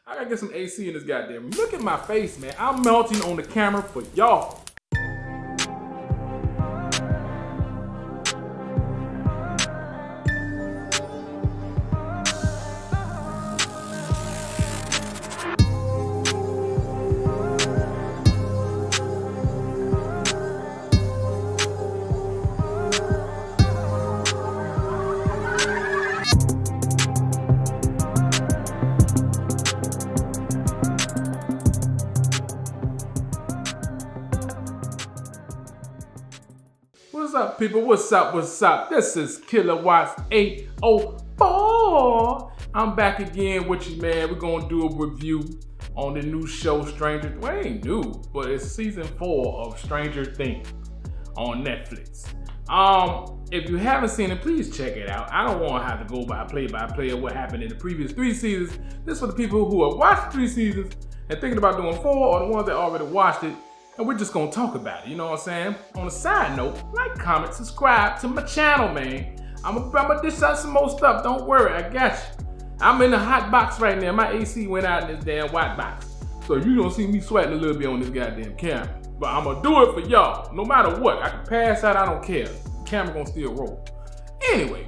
I gotta get some AC in this goddamn room. Look at my face, man. I'm melting on the camera for y'all. What's up, people? What's up? What's up? This is Killawatts 804. I'm back again with you, man. We're gonna do a review on the new show, Stranger. Well, it ain't new, but it's season 4 of Stranger Things on Netflix. If you haven't seen it, please check it out. I don't want to have to go by play of what happened in the previous 3 seasons. This is for the people who have watched 3 seasons and thinking about doing 4, or the ones that already watched it. And we're just gonna talk about it, you know what I'm saying? On a side note, like, comment, subscribe to my channel, man. I'm gonna dish out some more stuff, don't worry, I got you. I'm in the hot box right now. My AC went out in this damn white box. So you don't see me sweating a little bit on this goddamn camera. But I'm gonna do it for y'all, no matter what. I can pass out, I don't care. The camera gonna still roll. Anyway,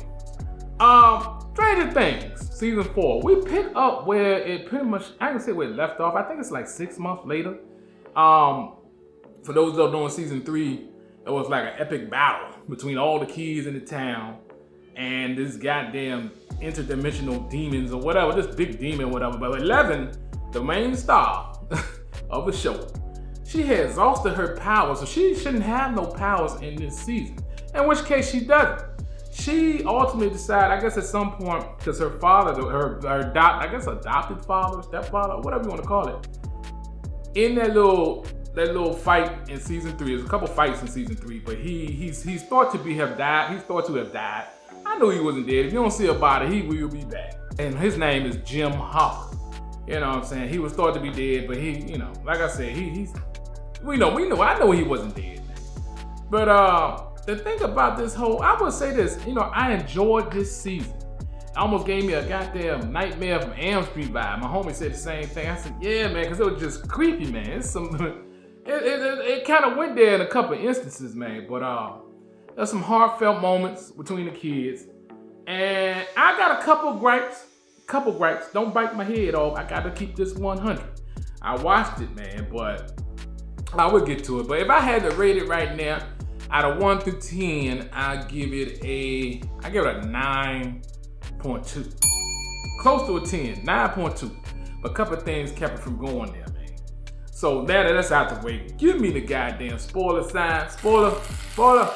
Stranger Things, season 4. We pick up where it pretty much, I can say where it left off. I think it's like 6 months later. For those that know, in season 3, it was like an epic battle between all the kids in the town and this goddamn interdimensional demons or whatever, this big demon, whatever. But 11, the main star of the show, she had exhausted her powers, so she shouldn't have no powers in this season. In which case she doesn't. She ultimately decided, I guess at some point, because her father, her adopted father, stepfather, whatever you want to call it, in that little fight in season 3, there's a couple fights in season 3, but he's thought to have died. He's thought to have died. I know he wasn't dead. If you don't see a body, he will be back. And his name is Jim Hopper. You know what I'm saying? He was thought to be dead, but he, you know, like I said, I know he wasn't dead. But the thing about this whole, I would say this, you know, I enjoyed this season. It almost gave me a goddamn Nightmare from Elm Street vibe. My homie said the same thing. I said, yeah, man, because it was just creepy, man. It's some. It kind of went there in a couple of instances, man, but there's some heartfelt moments between the kids, and I got a couple gripes. Don't bite my head off. I got to keep this 100. I watched it, man, but I will get to it. But if I had to rate it right now, out of 1 through 10, I give it a 9.2, close to a 10, 9.2. But a couple of things kept it from going there. So now that that's out the way, give me the goddamn spoiler sign. Spoiler. All right,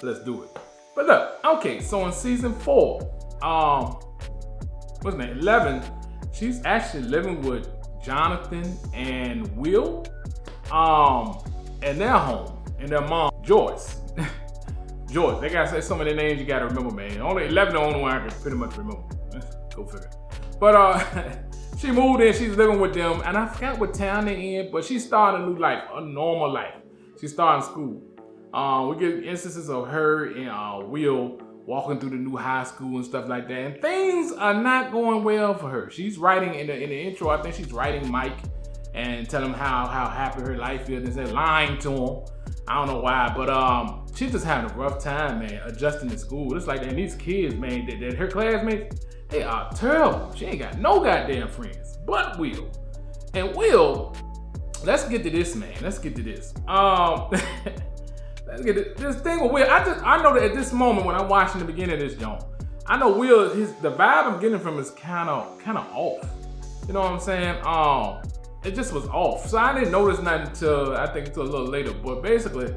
let's do it. But look, okay, so in season 4, what's her name? 11, she's actually living with Jonathan and Will, and their home, and their mom, Joyce. Joyce, they gotta say some of their names you gotta remember, man. Only 11 the only one I can pretty much remember. Go figure. But she moved in, she's living with them, and I forgot what town they're in, but she's starting a new life, a normal life. She's starting school. We get instances of her and Will walking through the new high school and stuff like that, and things are not going well for her. She's writing, in the intro, I think she's writing Mike and telling him how happy her life is, and they're lying to him. I don't know why, but she's just having a rough time, man, adjusting to school. It's like, and these kids, man, that her classmates, they are terrible. She ain't got no goddamn friends but Will. And Will, let's get to this, man. Let's get to this. Let's get to this thing with Will. I know that at this moment when I'm watching the beginning of this joint, I know Will, the vibe I'm getting from is kind of off. You know what I'm saying? It just was off. So I didn't notice nothing until a little later. But basically,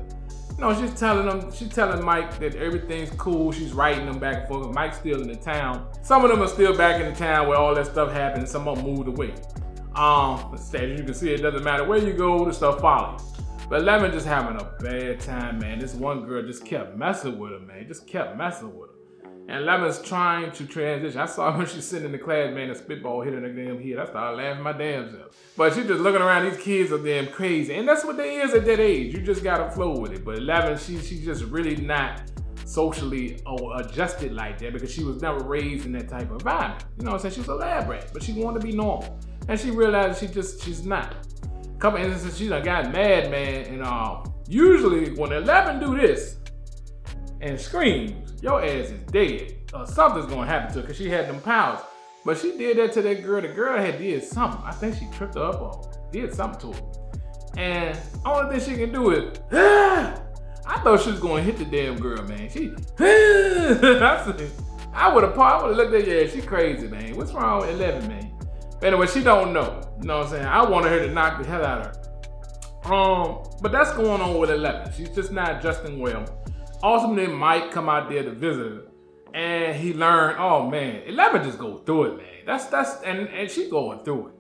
you know, she's telling Mike that everything's cool. She's writing them back and forth. Mike's still in the town. Some of them are still back in the town where all that stuff happened. Some of them moved away. As you can see, it doesn't matter where you go, the stuff follows. But Lemon just having a bad time, man. This one girl just kept messing with her, man. Just kept messing with her. And Lemon's trying to transition. I saw her when she's sitting in the class, man, a spitball hit her in the damn head. I started laughing my damn self. But she's just looking around, these kids are damn crazy. And that's what they is at that age. You just gotta flow with it. But 11, she's just really not socially adjusted like that because she was never raised in that type of environment. You know what I'm saying? She was a lab rat, but she wanted to be normal. And she realized she's not. A couple instances, she done got mad, man, and usually when 11 do this and screams, your ass is dead. Something's gonna happen to her because she had them powers. But she did that to that girl. The girl had did something. I think she tripped her up or did something to her. And only thing she can do is, I thought she was gonna hit the damn girl, man. I would have looked at her, yeah, she crazy, man. What's wrong with 11, man? But anyway, she don't know. You know what I'm saying? I wanted her to knock the hell out of her. But that's going on with 11. She's just not adjusting well. Ultimately, Mike come out there to visit her. And he learned, oh man, 11 just go through it, man. And she going through it.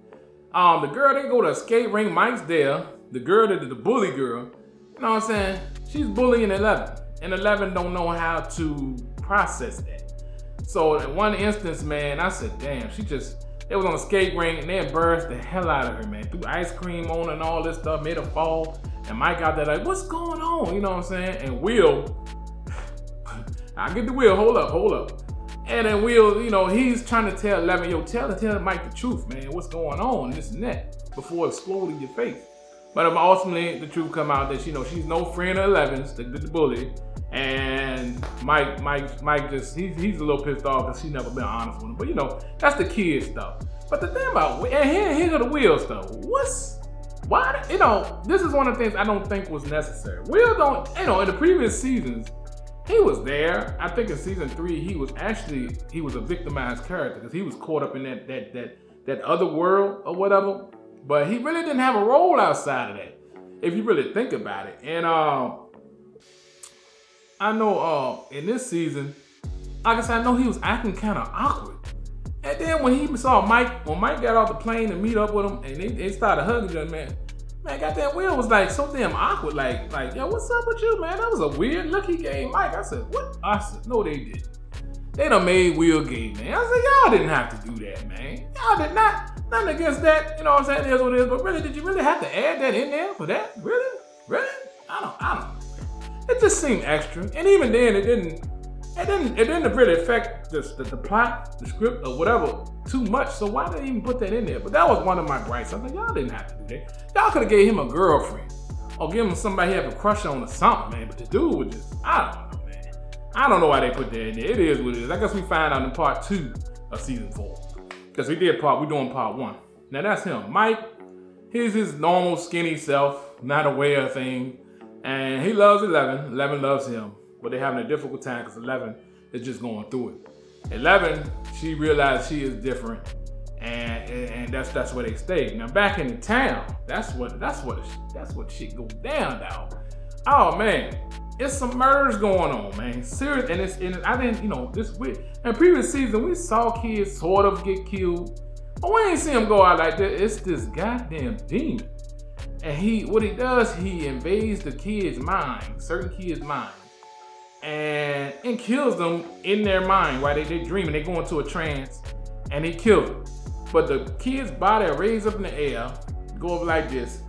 The girl didn't go to a skate rink, Mike's there. The girl, the bully girl, you know what I'm saying? She's bullying 11. And 11 don't know how to process that. So in one instance, man, I said, damn, it was on a skate rink and they embarrassed the hell out of her, man. Threw ice cream on her and all this stuff, made her fall. And Mike out there like, what's going on? You know what I'm saying? And Will, I get the Will, hold up. And then Will, you know, he's trying to tell 11, yo, tell Mike the truth, man. What's going on, this and that, before exploding your face. But ultimately, the truth come out that, you know, she's no friend of 11's, the bully. And Mike just, he's a little pissed off because she's never been honest with him. But, you know, that's the kid stuff. But the thing about, and here's the Will stuff. Why, you know, this is one of the things I don't think was necessary. Will don't, you know, in the previous seasons, he was there. I think in season 3, he was a victimized character because he was caught up in that other world or whatever. But he really didn't have a role outside of that, if you really think about it. And I know in this season, like I said, I know he was acting kind of awkward. And then when he saw Mike, when Mike got off the plane to meet up with him, and they started hugging each other, man, goddamn Will was like so damn awkward. Like, yo, what's up with you, man? That was a weird look he gave Mike. I said, what? I said, no, they didn't. They done made Will gay, man. I said, y'all didn't have to do that, man. Y'all did not. Nothing against that. You know what I'm saying? It is what it is. But really, did you really have to add that in there for that? Really? Really? I don't know. It just seemed extra. And even then, it didn't really affect the plot, the script, or whatever too much. So why did they even put that in there? But that was one of my gripes. I think y'all didn't have to do that. Y'all could have gave him a girlfriend or give him somebody he have a crush on or something, man. But the dude was just, I don't know, man. I don't know why they put that in there. It is what it is. I guess we find out in part 2 of season 4. Because we're doing part 1. Now that's him. Mike, he's his normal skinny self, not aware of things. And he loves 11. 11 loves him. But they're having a difficult time because 11 is just going through it. 11, she realized she is different. And that's where they stay. Now back in the town, that's what shit goes down, dog. Oh man, it's some murders going on, man. Serious, and I didn't, you know, this week. In previous season, we saw kids sort of get killed, but we ain't see him go out like that. It's this goddamn demon, and what he does, he invades the kids' mind, certain kids' minds, and kills them in their mind while they dreaming. They go into a trance, and he kills them. But the kid's body raised up in the air, go up like this,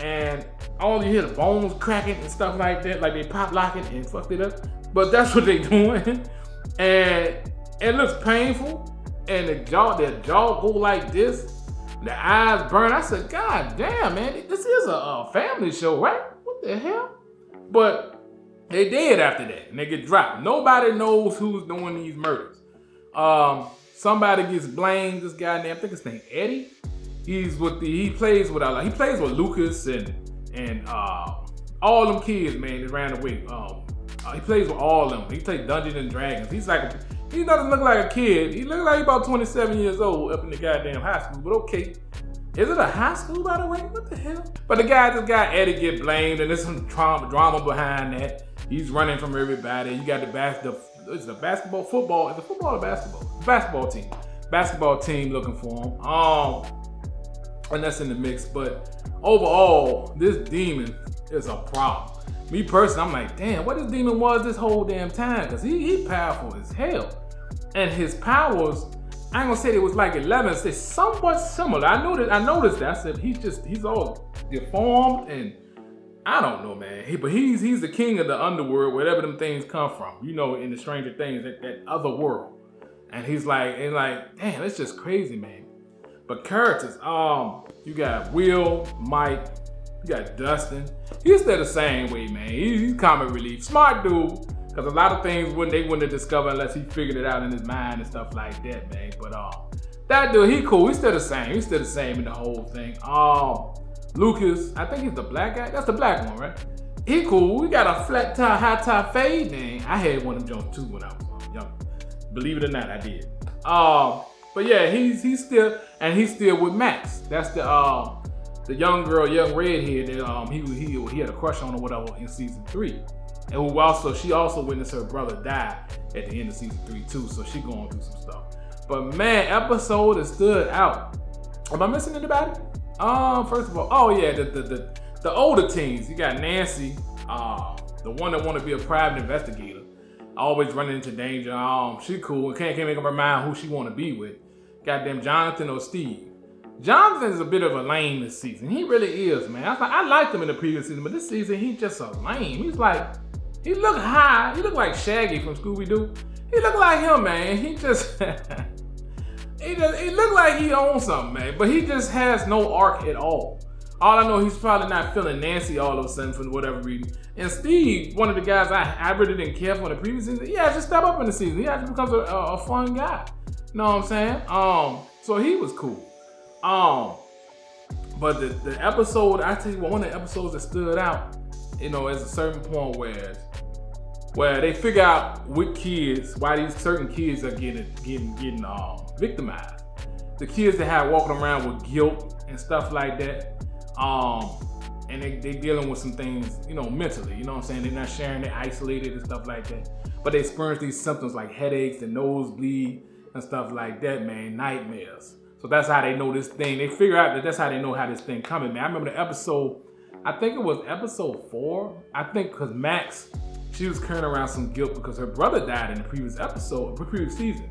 and all you hear the bones cracking and stuff like that, like they pop locking and fucked it up. But that's what they doing. And it looks painful. And their jaw go like this. The eyes burn. I said, God damn, man, this is a family show, right? What the hell? But they dead after that and they get dropped. Nobody knows who's doing these murders. Somebody gets blamed, this guy named, I think his name Eddie. He plays with Lucas and all them kids, man, that ran away. He plays with all of them. He plays Dungeons and Dragons. He doesn't look like a kid. He looks like about 27 years old up in the goddamn high school, but okay. Is it a high school, by the way? What the hell? But this guy Eddie get blamed, and there's some drama behind that. He's running from everybody. You got the basketball team looking for him. And that's in the mix. But overall, this demon is a problem. Me personally, I'm like, damn, what this demon was this whole damn time? Because he powerful as hell. And his powers, I ain't gonna say it was like 11, it's somewhat similar. I noticed that. I said he's all deformed and I don't know, man. But he's the king of the underworld, wherever them things come from. You know, in the Stranger Things, that other world. And he's like, damn, it's just crazy, man. But characters, you got Will, Mike, you got Dustin. He's still the same way, man. He's comic relief, smart dude. Because a lot of things they wouldn't have discovered unless he figured it out in his mind and stuff like that, man. But that dude, he cool. He's still the same. He's still the same in the whole thing. Lucas, I think he's the black guy. That's the black one, right? He cool. We got a flat top, high top fade, man. I had one of them Jones too when I was young. Believe it or not, I did. But yeah, he's still with Max. That's the young girl, young redhead that he had a crush on or whatever in season 3. And she also witnessed her brother die at the end of season 3 too. So she going through some stuff. But man, episode that stood out. Am I missing anybody? First of all, oh yeah, the older teens. You got Nancy, the one that want to be a private investigator, always running into danger. She cool. Can't make up her mind who she want to be with. Goddamn Jonathan or Steve. Jonathan is a bit of a lame this season. He really is, man. I liked him in the previous season, but this season he's just a lame. He look high. He look like Shaggy from Scooby-Doo. He look like him, man. He just he look like he owns something, man. But he just has no arc at all. All I know, he's probably not feeling Nancy all of a sudden for whatever reason. And Steve, one of the guys I really didn't care for in the previous season, he actually step up in the season. He actually becomes a fun guy. You know what I'm saying? So he was cool. But the episode, I tell you what, one of the episodes that stood out, you know, is a certain point where they figure out what kids, why these certain kids are getting victimized. The kids that have walking around with guilt and stuff like that, and they dealing with some things, you know, mentally. You know what I'm saying? They're not sharing, they're isolated and stuff like that. But they experience these symptoms like headaches and nosebleed and stuff like that, man, nightmares. So that's how they know this thing. They figure out that's how they know how this thing coming, man. I remember the episode, I think it was episode 4. I think because Max, she was carrying around some guilt because her brother died in the previous season.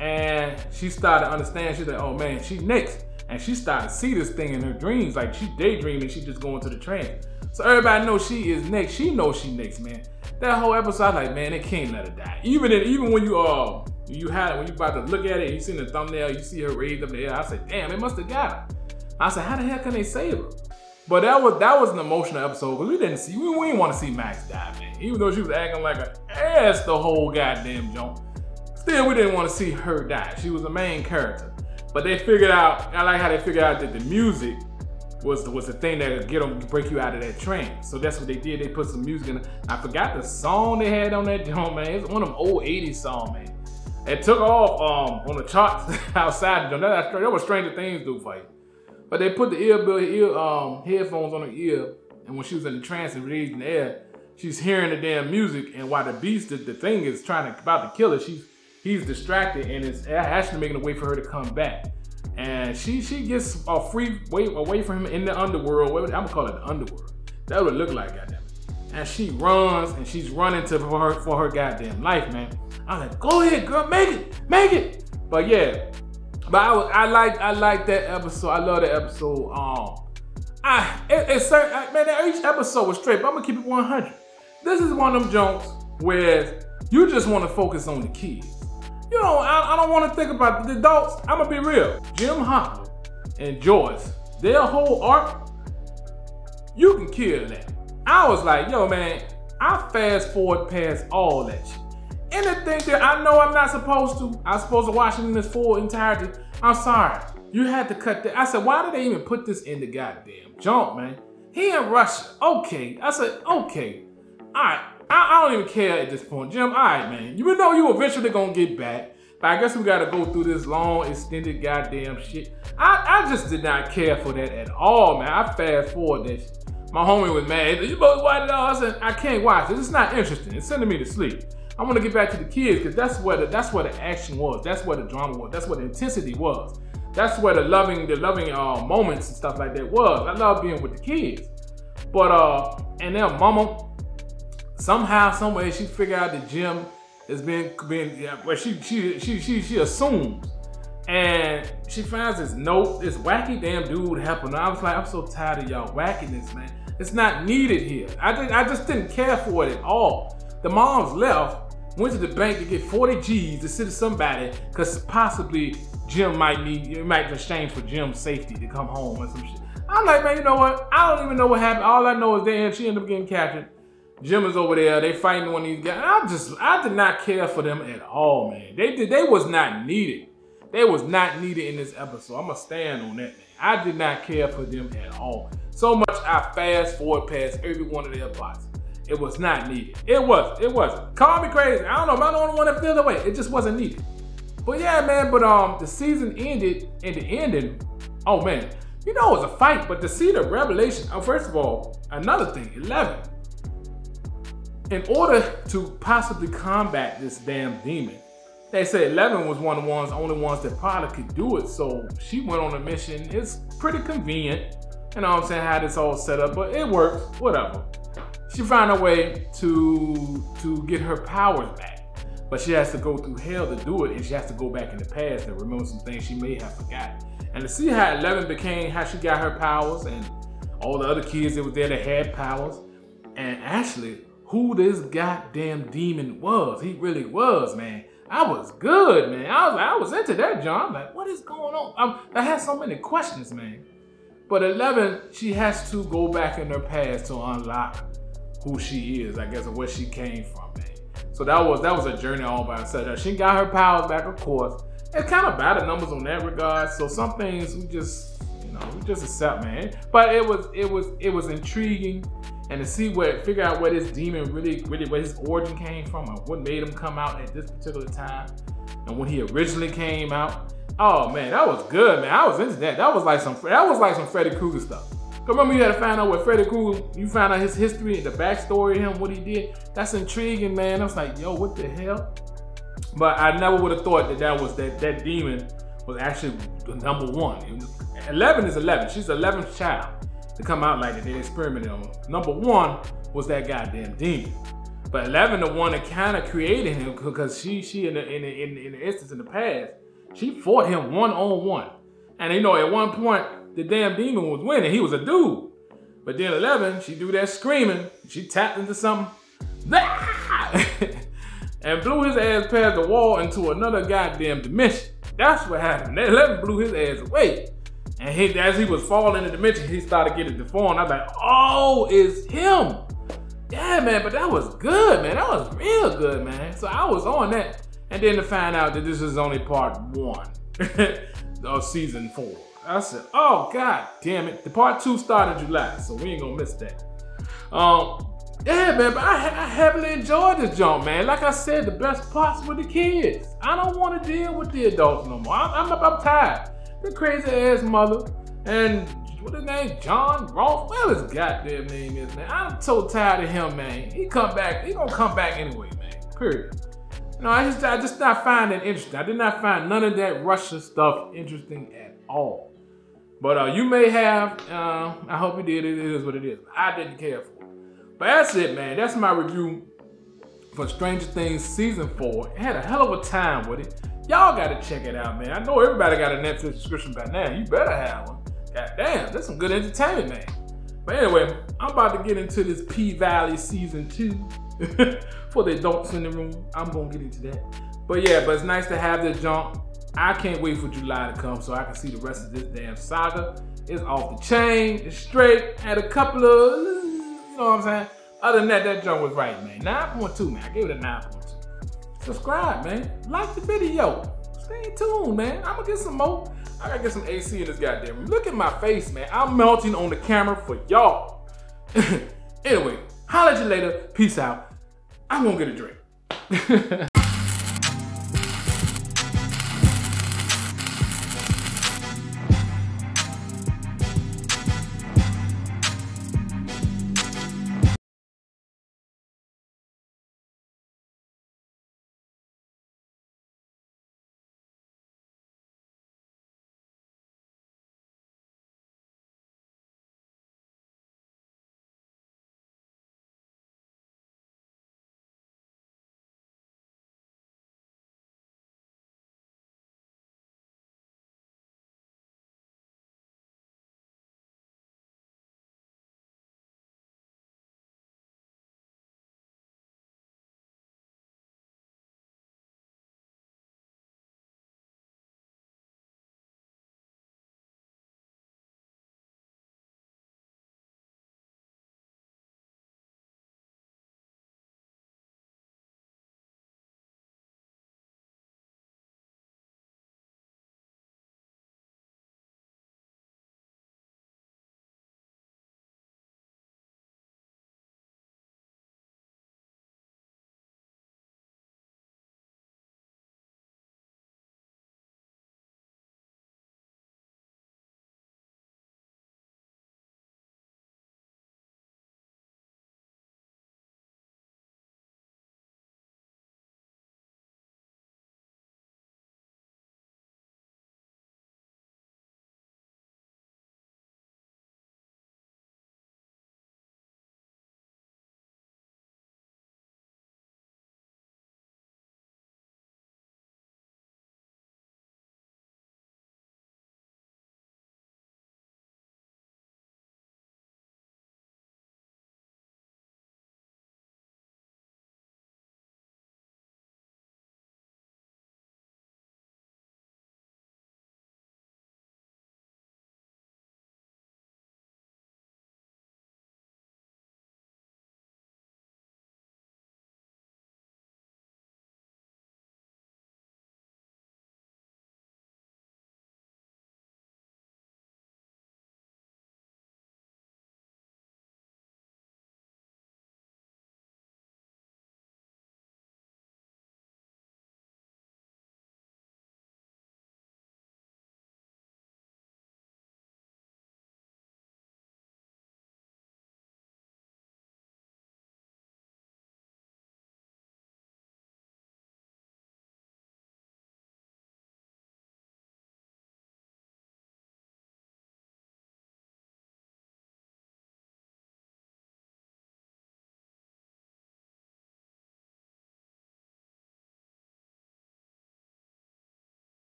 And she started to understand, she's like, oh man, she next. And she started to see this thing in her dreams, like she daydreaming, she just going to the trance. So everybody knows she is next. She knows she next, man. That whole episode, I was like, man, they can't let her die. Even when you about to look at it, you see the thumbnail, you see her raised up in the air. I said, damn, they must have got her. I said, how the hell can they save her? But that was an emotional episode because we didn't want to see Max die, man. Even though she was acting like an ass the whole goddamn jump, still we didn't want to see her die. She was the main character. But they figured out, I like how they figured out that the music was the thing that would break you out of that trance. So that's what they did. They put some music in it. I forgot the song they had on that joint, man. It's one of them old 80s songs, man. It took off on the charts outside the joint. That was Stranger Things do for you. But they put the headphones on her ear, and when she was in the trance and raised in the air, she's hearing the damn music, and while the beast, the thing is about to kill her, he's distracted, and it's actually making a way for her to come back. And she gets a free way away from him in the underworld. I'm gonna call it the underworld. That would look like, goddamn it. And she runs, and she's running for her goddamn life, man. I'm like, go ahead, girl, make it. But yeah, I like that episode. I love that episode. Man, each episode was straight, but I'm gonna keep it 100. This is one of them jokes where you just want to focus on the kids. You know, I don't want to think about the adults. I'm gonna be real. Jim Hopper and Joyce, their whole arc, you can kill that. I was like, yo, man, I fast forward past all that shit. Anything that I know I'm not supposed to, I'm supposed to watch it in its full entirety. I'm sorry. You had to cut that. I said, why did they even put this in the goddamn jump, man? He in Russia. Okay. I said, okay. All right. I don't even care at this point. Jim, all right, man. You know you eventually gonna get back. But I guess we gotta go through this long, extended goddamn shit. I just did not care for that at all, man. I fast forward that shit. My homie was mad. You both watch it all? I said, I can't watch it. It's not interesting. It's sending me to sleep. I want to get back to the kids because that's where the action was. That's where the drama was. That's where the intensity was. That's where the loving moments and stuff like that was. I love being with the kids. But and their mama, somehow, some way, she figured out that Jim has been well, she assumes, and she finds this note, this wacky damn dude helping her. I was like, I'm so tired of y'all wackiness, man. It's not needed here. I just didn't care for it at all. The moms left, went to the bank to get 40 G's to send to somebody, because possibly Jim might exchange for Jim's safety to come home or some shit. I'm like, man, you know what? I don't even know what happened. All I know is she ended up getting captured. Jim is over there. They fighting one of these guys. I did not care for them at all, man. They was not needed. They was not needed in this episode. I'm gonna stand on that, man. I did not care for them at all. So much I fast forward past every one of their parts. It was not needed. It wasn't. Call me crazy. I don't know. I'm the only one that feels that way. It just wasn't needed. But yeah, man. But the season ended, and the ending. Oh man, you know it was a fight. But to see the revelation. First of all, another thing. 11. In order to possibly combat this damn demon, they said 11 was one of the only ones that probably could do it. So she went on a mission. It's pretty convenient. You know what I'm saying? How this all set up, but it works. Whatever. She found a way to get her powers back, but she has to go through hell to do it, and she has to go back in the past and remember some things she may have forgotten. And to see how 11 became, how she got her powers, and all the other kids that were there that had powers, and actually who this goddamn demon was. He really was, man. I was good, man. I was into that, John. I'm like, what is going on? I had so many questions, man. But 11, she has to go back in her past to unlock who she is, I guess, and where she came from, man. So that was a journey all by itself. She got her powers back, of course. It's kind of bad numbers on that regard. So some things we just accept, man. But it was intriguing, and to see figure out where this demon really where his origin came from, and what made him come out at this particular time, and when he originally came out. Oh man, that was good, man. I was into that. That was like some Freddy Krueger stuff. Remember, you had to find out what Freddy Krueger, you found out his history and the backstory of him, what he did. That's intriguing, man. I was like, yo, what the hell? But I never would have thought that demon was actually the number one. 11 is 11. She's the 11th child to come out like that. They experimented on. Number one was that goddamn demon. But 11, the one that kind of created him, because she in the instance in the past, she fought him one-on-one. And you know, at one point, the damn demon was winning. He was a dude. But then 11, she do that screaming. She tapped into something. And blew his ass past the wall into another goddamn dimension. That's what happened. 11 blew his ass away. And as he was falling in the dimension, he started getting deformed. I was like, oh, it's him. Yeah, man, but that was good, man. That was real good, man. So I was on that. And then to find out that this is only part 1 of season 4. I said, oh, god damn it. The part 2 started in July, so we ain't gonna miss that. Yeah, man, but I heavily enjoyed this jump, man. Like I said, the best parts were the kids. I don't want to deal with the adults no more. I'm tired. The crazy ass mother and what his name, John Ross, whatever his goddamn name is, man. I'm so tired of him, man. He gonna come back anyway, man. Period. No, I just not find it interesting. I did not find none of that Russian stuff interesting at all. But you may have. I hope you did. It is what it is. I didn't care for it. But that's it, man. That's my review for Stranger Things Season 4. I had a hell of a time with it. Y'all gotta check it out, man. I know everybody got a Netflix subscription by now. You better have one. God damn, that's some good entertainment, man. But anyway, I'm about to get into this P-Valley Season 2. For the adults in the room, I'm gonna get into that. But yeah, but it's nice to have this jump. I can't wait for July to come so I can see the rest of this damn saga. It's off the chain, it's straight, had a couple of, you know what I'm saying? Other than that, that jump was right, man. 9.2, man. I gave it a 9.2. Subscribe, man. Like the video. Stay tuned, man. I'm gonna get some more. I gotta get some AC in this goddamn room. Look at my face, man. I'm melting on the camera for y'all. Anyway, holla at you later. Peace out. I'm gonna get a drink.